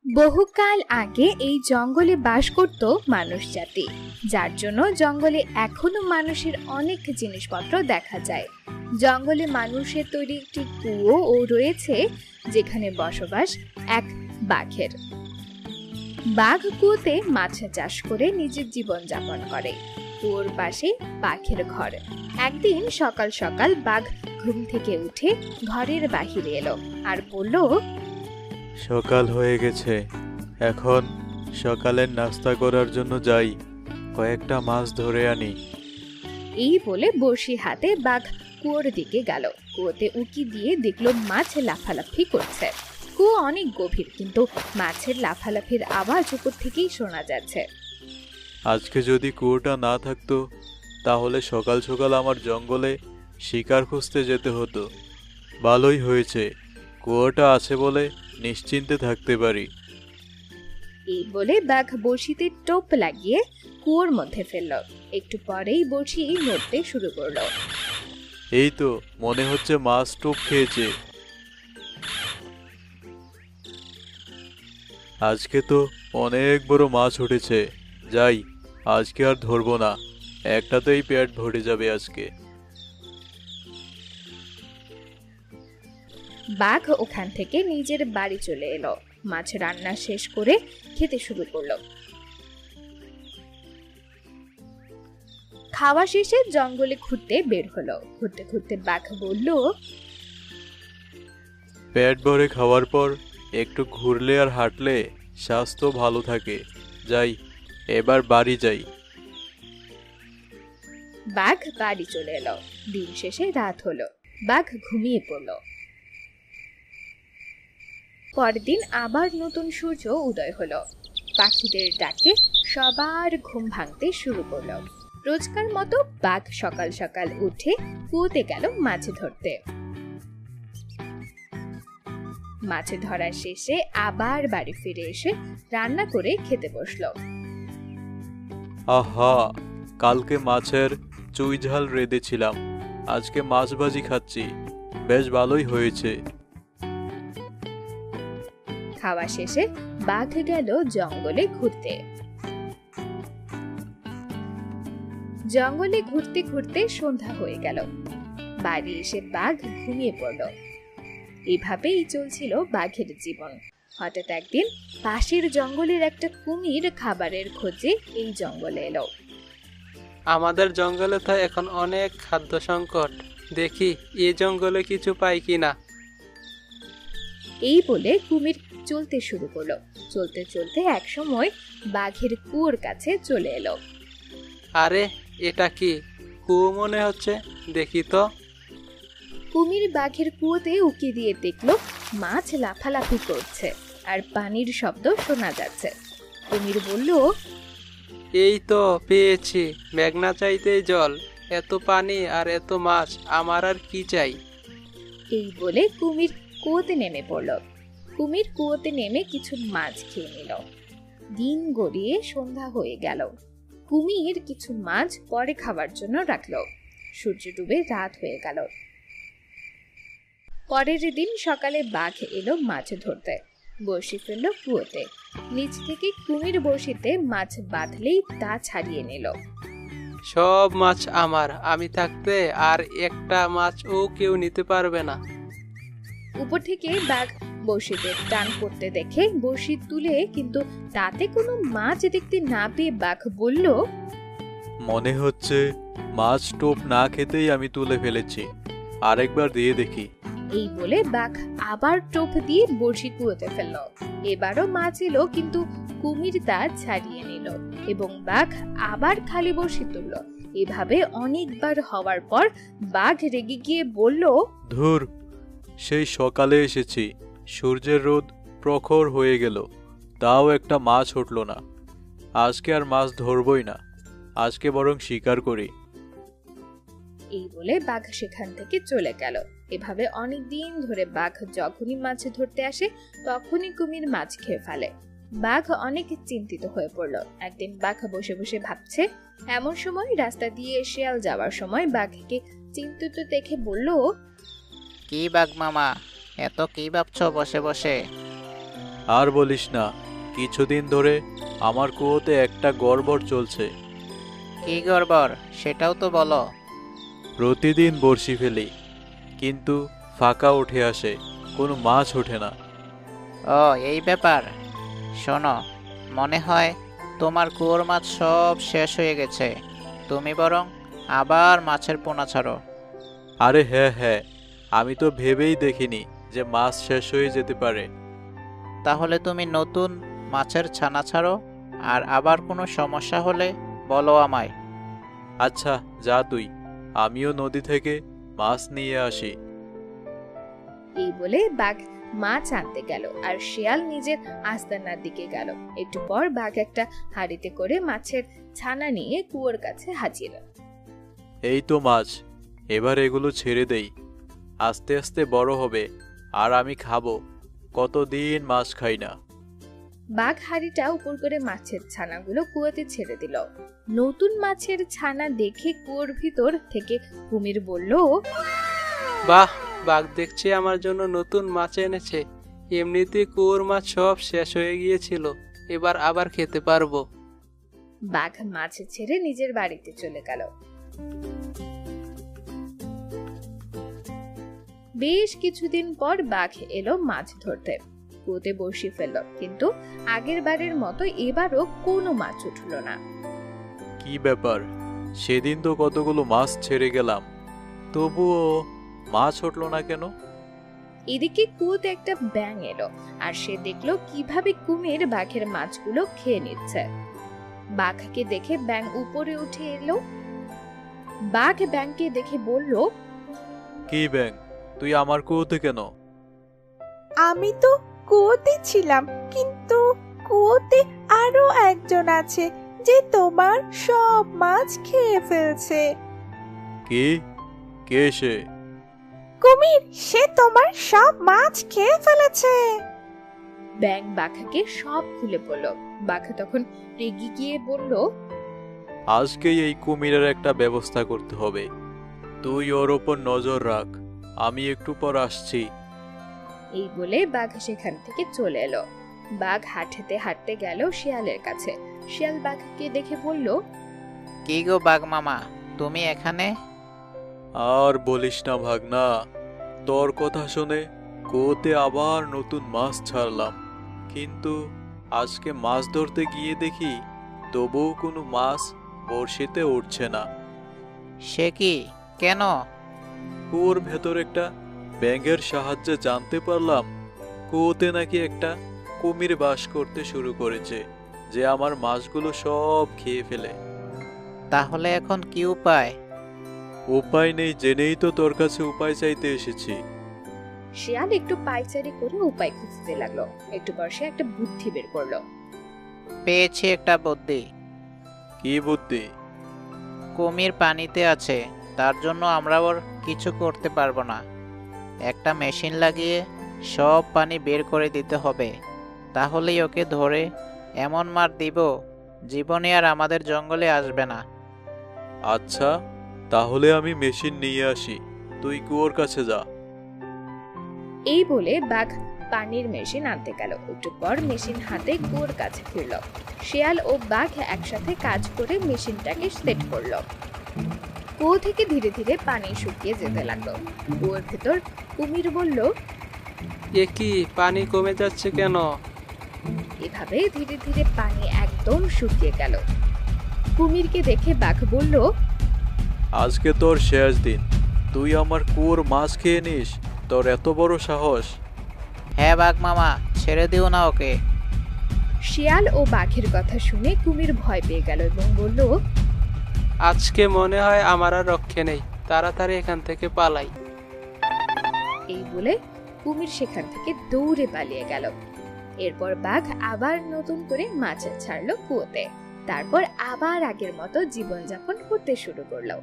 বহুকাল আগে এই জঙ্গলে বাস করত মানুষ জাতি, যার জন্য জঙ্গলে এখনো মানুষের অনেক জিনিসপত্র দেখা যায়। জঙ্গলে মানুষের তৈরি একটি কুয়ো ও রয়েছে, যেখানে বসবাস এক বাঘের। বাঘ কুয়োতে মাছ চাষ করে নিজের জীবন যাপন করে। কুয়োর পাশে বাঘের ঘর। একদিন সকাল সকাল বাঘ ঘুম থেকে উঠে ঘরের বাহিরে এলো আর বলল, সকাল হয়ে গেছে, এখন সকালের নাস্তা করার জন্য যাই, কয়েকটা মাছ ধরে আনি। এই বলে বড়শি হাতে বাঘ কুয়োর দিকে গেল। কুয়োতে উকি দিয়ে দেখলো মাছ লাফালাফি করছে। কুয়ো অনেক গভীর, কিন্তু মাছের লাফালাফির আওয়াজ উপর থেকেই শোনা যাচ্ছে। আজকে যদি কুয়োটা না থাকতো, তাহলে সকাল সকাল আমার জঙ্গলে শিকার খুঁজতে যেতে হতো। ভালোই হয়েছে, কুয়োটা আছে বলে নিশ্চিন্তে থাকতে পারি। এই বলে বাঘ বড়শিতে টোপ লাগিয়ে কুয়োর মধ্যে ফেললো। একটু পরেই বড়শি নড়তে শুরু করলো। এই তো মনে হচ্ছে মাছ টোপ খেয়েছে। আজকে তো অনেক বড় মাছ উঠেছে, যাই, আজকে আর ধরবো না, একটাতেই পেট ভরে যাবে আজকে। বাঘ ওখান থেকে নিজের বাড়ি চলে এলো। মাছ রান্না শেষ করে খেতে শুরু করলো। খাওয়া শেষে জঙ্গলে ঘুরতে বের হলো। ঘুরতে ঘুরতে বাঘ বলল, পেট ভরে খাওয়ার পর একটু ঘুরলে আর হাঁটলে স্বাস্থ্য ভালো থাকে। যাই, এবার বাড়ি যাই। বাঘ বাড়ি চলে এলো। দিন শেষে রাত হলো। বাঘ ঘুমিয়ে পড়লো। পরের দিন আবার নতুন সূর্য উদয় হলো। পাখিদের ডাকে সবার ঘুম ভাঙতে শুরু করলো। রোজকার মতো বাঘ সকাল সকাল উঠে কুয়োতে গেল মাছ ধরতে। মাছ ধরা শেষে আবার বাড়ি ফিরে এসে রান্না করে খেতে বসলো। আহা, কালকে মাছের চুই ঝাল রেঁধেছিলাম, আজকে মাছ ভাজি খাচ্ছি, বেশ ভালোই হয়েছে। খাওয়া শেষে বাঘ গেল জঙ্গলে ঘুরতে। জঙ্গলে ঘুরতে ঘুরতে সন্ধ্যা হয়ে গেল। বাড়ি এসে বাঘ ঘুমিয়ে পড়ল। এভাবেই চলছিল বাঘের জীবন। হঠাৎ একদিন পাশের জঙ্গলের একটা কুমির খাবারের খোঁজে এই জঙ্গলে এলো। আমাদের জঙ্গলে তো এখন অনেক খাদ্য সংকট, দেখি এই জঙ্গলে কিছু পাই কিনা। এই বলে কুমির চলতে শুরু করলো। চলতে চলতে একসময় বাঘের কুয়োর কাছে চলে এলো। আরে, এটা কি কুয়ো মনে হচ্ছে, দেখি তো। কুমির বাঘের কুয়োতে উকি দিয়ে দেখলো মাছ লাফালাফি করছে আর পানির শব্দ শোনা যাচ্ছে। কুমির বলল, এই তো পেয়েছি, মেঘনা চাইতেই জল, এত পানি আর এত মাছ, আমার আর কি চাই। এই বলে কুমির কুয়োতে নেমে পড়ল। কুমির কুয়োতে নেমে কিছু মাছ খেয়ে নিল। দিন গড়িয়ে সন্ধ্যা হয়ে গেল। কুমির কিছু মাছ পরে খাবার জন্য রাখলো। সূর্য ডুবে রাত হয়ে গেল। পরের দিন সকালে বাঘ এলো মাছ ধরতে। বড়শি ফেললো কুয়োতে। নিচ থেকে কুমির বড়শিতে মাছ বাঁধলেই তা ছাড়িয়ে নিল। সব মাছ আমার, আমি থাকতে আর একটা মাছও কেউ নিতে পারবে না। উপর থেকে বাঘ বড়শিতে টান পড়তে দেখে বড়শি তুলে, কিন্তু তাতে কোনো মাছ দেখতে না পেয়ে বাঘ বলল, মনে হচ্ছে মাছ টোপ না খেতেই আমি তুলে ফেলেছি, আরেকবার দিয়ে দেখি। এই বলে বাঘ আবার টোপ দিয়ে বড়শি কুয়োতে ফেলল। এবারও মাছ এলো, কিন্তু কুমির তা ছাড়িয়ে নিল এবং বাঘ আবার খালি বড়শি তুলল। এভাবে অনেকবার হওয়ার পর বাঘ রেগে গিয়ে বলল, ধুর, সেই সকালে এসেছি, সূর্যের রোদ প্রখর হয়ে গেল, তাও একটা মাছ উঠল না। আজকে আর মাছ ধরবই না, আজকে বরং শিকার করি। এই বলে বাঘ সেখান থেকে চলে গেল। এভাবে অনেক দিন ধরে বাঘ যখনই মাছ ধরতে আসে, তখনই কুমির মাছ খেয়ে ফেলে। বাঘ অনেক চিন্তিত হয়ে পড়ল। একদিন বাঘ বসে বসে ভাবছে। এমন সময় রাস্তা দিয়ে শিয়াল যাওয়ার সময় বাঘকে চিন্তিত দেখে বলল, কি বাঘ মামা, এত কি ভাবছো বসে বসে? আর বলিস না, কিছুদিন ধরে আমার কুয়োতে একটা গড়বড় চলছে। কি গড়বড় সেটাও তো বলো। প্রতিদিন বড়শি ফেলি, কিন্তু ফাঁকা উঠে আসে, কোনো মাছ ওঠে না। ও এই ব্যাপার। শোনো, মনে হয় তোমার কুয়োর মাছ সব শেষ হয়ে গেছে। তুমি বরং আবার মাছের পোনা ছাড়ো। আরে হ্যাঁ হ্যাঁ, আমি তো ভেবেই দেখিনি যে মাছ শেষ হয়ে যেতে পারে। তাহলে তুমি নতুন মাছের ছানা ছাড়ো, আর আবার কোনো সমস্যা হলে বলো আমায়। আচ্ছা যা তুই, আমিও নদী থেকে মাছ নিয়ে আসি। এই বলে বাঘ মাছ আনতে গেল আর শিয়াল নিজের আস্তানার দিকে গেল। একটু পর বাঘ একটা হাঁড়িতে করে মাছের ছানা নিয়ে কুয়োর কাছে হাজির। এই তো মাছ, এবার এগুলো ছেড়ে দেই, আস্তে আস্তে বড় হবে আর আমি খাবো। কতদিন মাছ খাই না। বাঘ হাঁড়িটা উপর করে মাছের ছানাগুলো কুয়োতে ছেড়ে দিল। নতুন মাছের ছানা দেখে কুয়োর ভিতর থেকে কুমির বলল, বাহ, বাঘ দেখছি আমার জন্য নতুন মাছ এনেছে। এমনিতেই কুয়োর মাছ সব শেষ হয়ে গিয়েছিল, এবার আবার খেতে পারবো। বাঘ মাছ ছেড়ে নিজের বাড়িতে চলে গেল। বেশ কিছুদিন পর বাঘ এলো মাছ ধরতে। কুয়োতে বসে ফেলল, কিন্তু আগের বারের মতো এবারও কোনো মাছ উঠল না। কি ব্যাপার, সেদিন তো কতগুলো মাছ ছেড়ে গেলাম, তবুও মাছ উঠলো না কেন? এদিকে কুয়োতে একটা ব্যাঙ এলো, আর সে দেখলো কিভাবে কুমির বাঘের মাছগুলো খেয়ে নিচ্ছে। বাঘকে দেখে ব্যাঙ উপরে উঠে এলো। বাঘ ব্যাঙকে দেখে বলল, কি ব্যাং, তুই আমার কুয়োতে কেন? আমি তো কুয়োতে ছিলাম, কিন্তু কুয়োতে আরো একজন আছে যে তোমার সব মাছ খেয়ে ফেলছে। কি? কে সে? কুমির, সে তোমার সব মাছ খেয়ে ফেলেছে। ব্যাঙ বাঘাকে সব খুলে বলল। বাঘা তখন রেগে গিয়ে বলল, আজকেই এই কুমিরের একটা ব্যবস্থা করতে হবে। তুই ওর ওপর নজর রাখ, আমি একটু পর আসছি। এই বলে বাঘ সেখান থেকে চলে এলো। বাঘ হাঁটতে হাঁটতে গেল শিয়ালের কাছে। শিয়াল বাঘকে দেখে বলল, কি গো বাঘ মামা, তুমি এখানে? আর বলিস না ভাগনা, তোর কথা শুনে কুয়োতে আবার নতুন মাছ ছাড়লাম, কিন্তু আজকে মাছ ধরতে গিয়ে দেখি তবুও কোনো মাছ বড়শিতে উঠছে না। সে কি, কেন? কুয়োর ভেতর একটা ব্যাঙের সাহায্যে জানতে পারলাম কুয়োতে নাকি একটা কুমির বাস করতে শুরু করেছে, যে আমার মাছগুলো সব খেয়ে ফেলে। তাহলে এখন কি উপায়? উপায় নেই জেনেই তো তোর কাছে উপায় চাইতে এসেছি। শিয়াল একটু পায়চারি করে উপায় খুঁজতে লাগলো। একটু পর সে একটা বুদ্ধি বের করলো। পেয়েছি একটা বুদ্ধি। কি বুদ্ধি? কুমির পানিতে আছে, তার জন্য আমরা ওর কিছু করতে পারবো না। একটা মেশিন লাগিয়ে সব পানি বের করে দিতে হবে, তাহলেই ওকে ধরে এমন মার দিব জীবনে আর আমাদের জঙ্গলে আসবে না। আচ্ছা, তাহলে আমি মেশিন নিয়ে আসি, তুই কুয়োর কাছে যা। এই বলে বাঘ পানির মেশিন আনতে গেল। একটু পর মেশিন হাতে কুয়োর কাছে ফিরল। শিয়াল ও বাঘ একসাথে কাজ করে মেশিনটাকে সেট করলো। কুয়ো থেকে ধীরে ধীরে পানি শুকিয়ে যেতে লাগলো। কুয়োর ভেতর কুমির বলল, এ কি, পানি কমে যাচ্ছে কেন? এভাবে ধীরে ধীরে পানি একদম শুকিয়ে গেল। কুমিরকে দেখে বাঘ বলল, আজকে তোর শেষ দিন, তুই আমার কুয়োর মাছ খেয়ে নিস? তোর এত বড় সাহস! হ্যাঁ বাঘ মামা, ছেড়ে দিও না ওকে। শিয়াল ও বাঘের কথা শুনে কুমির ভয় পেয়ে গেল এবং বলল, আজকে মনে হয় আমার আর রক্ষে নেই, তাড়াতাড়ি এখান থেকে পালাই। এই বলে কুমির সেখান থেকে দৌড়ে পালিয়ে গেল। এরপর বাঘ আবার নতুন করে মাছ ছাড়লো কুয়োতে। তারপর আবার আগের মতো জীবনযাপন করতে শুরু করলো।